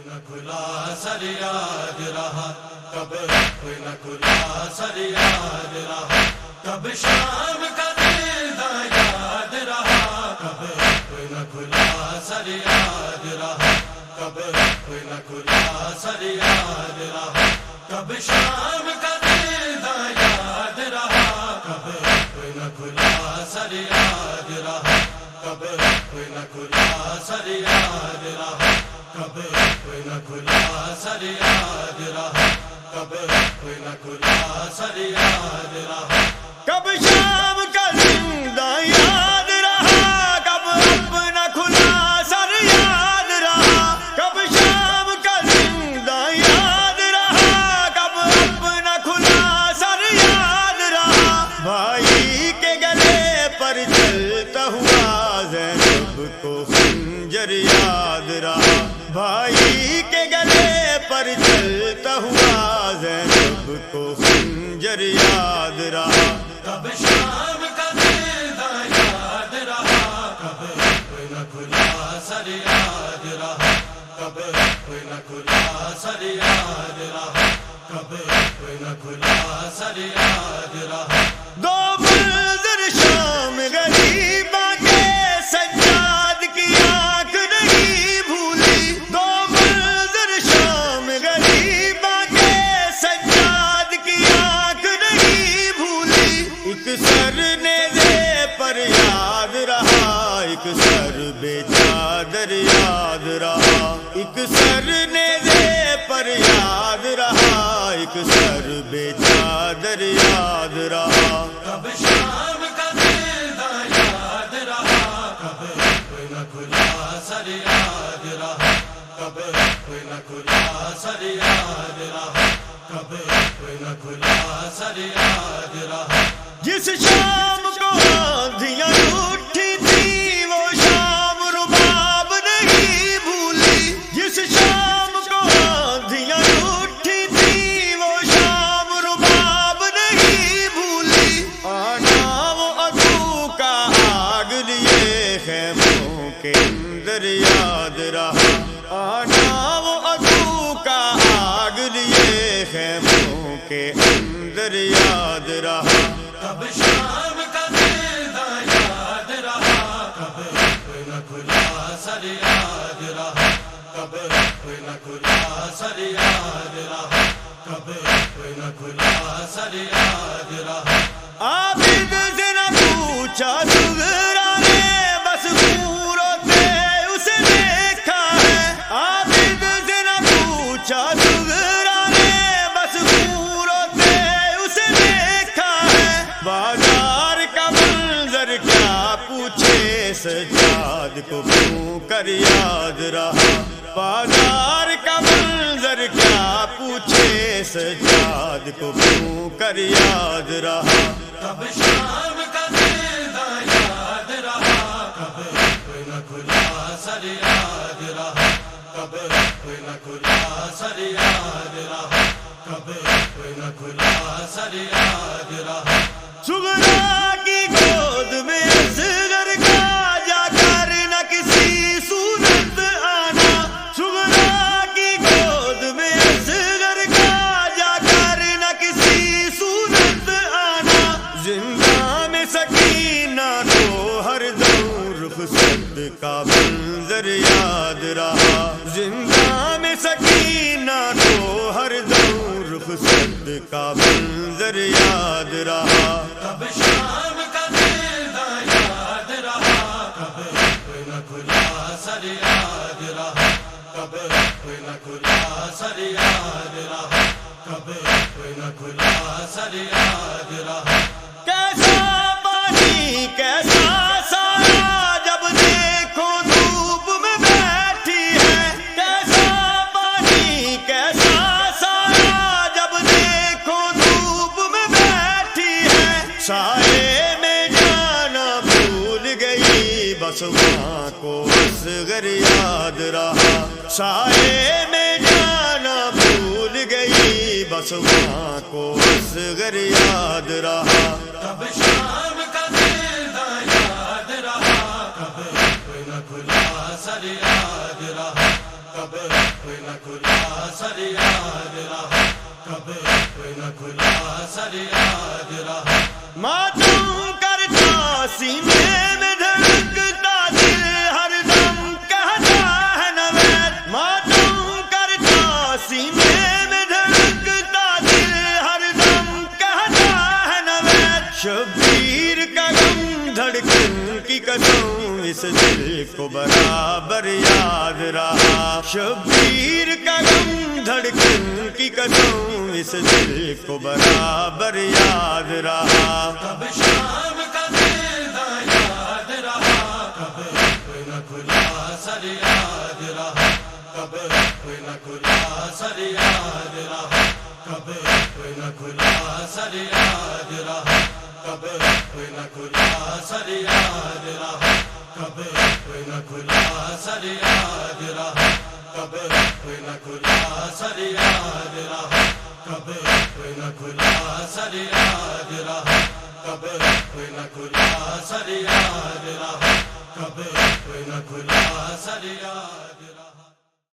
نہ کھلا سر یاد رہا کب، کوئی نہ کھلا سر یاد رہا کب، شام کا دیدہ یاد رہا کب، کوئی نہ کھلا سر یاد رہا کب، کوئی نہ کھلا سر یاد رہا کب، شام کا دیدہ یاد رہا کب، کوئی نہ کھلا سر یاد رہا کب، کوئی نہ کھلا سر یاد رہا کب، کوئی نہ کھلا سر یاد رہا کب، کوئی نہ کھلا سر یاد رہا کب، شام کا زندہ یاد رہا کب، اپنا کھلا سر یاد رہا کب، شام کا زندہ یاد رہا کب، اپنا کھلا سر یاد رہا بھائی کے گلے پر چلتا ہوا زینب کو خنجر یاد رہا بھائی کے گلے پر چلتا ہوا زینب کو خنجر یاد رہا کب، شام کا دیدہ یاد رہا کب، کوئی نہ کھلا سر یاد رہا کب، کوئی نہ کھلا سر یاد رہا کب، کوئی نہ کھلا سر یاد رہا دو منظر شام غریباں کے سجاد کی آنکھ نہیں بھولی دو منظر شام غریباں کے سجاد کی آنکھ نہیں بھولی ایک سر نیزے پر یاد رہا ایک سر بے چادر یاد رہا ایک سر نیزے پر یاد رہا ایک سر بے چادر یاد رہا کب، شام کا دیدہ یاد رہا کب، کوئی نہ کھلا سر یاد رہا کب، کوئی نہ کھلا سر یاد رہا کب، کوئی نہ کھلا سر یاد رہا جس شام کو آندھیاں اٹھی تھی وہ شام رباب نہیں بھولی جس شام کو آندھیاں اٹھی تھی وہ شام رباب نہیں بھولی آنا وہ عدو کا آگ لیے خیموں کے اندر یاد رہا آنا وہ عدو کا آگ لیے خیموں کے اندر یاد رہا کب، شام کا دیدہ یاد رہا کب، کوئی نہ کھلا سر یاد رہا کب، کوئی نہ کھلا سر یاد رہا کب، کوئی نہ کھلا سر یاد رہا عابد سے نہ پوچھا صغرا نے بس خون روتے اسے دیکھا ہے عابد سے نہ پوچھا صغرا نے بس خون روتے اسے دیکھا ہے بازار کا منظر کیا پوچھے سجاد کو کیوں کر یاد رہا بازار کا منظر کیا پوچھے سجاد کو کیوں کر یاد رہا کب، شام کا دیدہ یاد رہا کب، کوئی نہ کھلا سر یاد رہا کب، کوئی نہ کھلا سر یاد رہا کب، کوئی نہ کھلا سر یاد رہا صغرا کی گود میں اصغر کا جا کر نہ کسی صورت آنا صغرا کی گود میں اصغر کا جا کر نہ کسی صورت آنا زندہ میں سکینہ کو ہر دم رخصت کا منظر یاد رہا زندہ میں سکینہ کو ہر دم رخصت کا منظر یاد رہا کب، شام کا دیدہ یاد رہا کب، کوئی نہ کھلا سر یاد رہا کب، کوئی نہ کھلا سر یاد رہا کب، کوئی نہ کھلا سر یاد رہا کیسا پانی کیسا سایہ جب دیکھو دھوپ میں بیٹھی ہے کیسا پانی کیسا سایہ جب دیکھو دھوپ میں بیٹھی ہے سائے میں جانا بھول گئی بس وہاں کو اصغر یاد رہا سائے میں جانا بھول گئی بس وہاں کو اصغر یاد رہا کب، شام کا دیدہ یاد رہا کب، کوئی نہ کھلا سر یاد رہا کب کوئی نہ کھلا سر یاد رہا کب کوئی نہ کھلا سر یاد رہا ماتم کرتا سینے میں دھڑکتا دل ہر دم کہتا ہے نوید ماتم کرتا سینے میں دھڑکتا دل ہر دم کہتا ہے نوید شبیر کا غم دھڑکن کی قسم اس دل کو برابر یاد رہا شبیر کا غم دھڑکن کی قسم اس دل کو برابر یاد رہا کب شام کا دیدہ یاد رہا کب کوئی نہ کھلا سر یاد رہا کب کوئی نہ کھلا سر یاد رہا کب کوئی نہ کھلا سر یاد رہا کب کوئی نہ کھلا سر یاد رہا کب کوئی نہ کھلا سر یاد رہا کب کوئی نہ کھلا سر یاد رہا کب کوئی نہ کھلا سر یاد رہا کب کوئی نہ کھلا سر یاد رہا کب کوئی نہ کھلا سر یاد رہا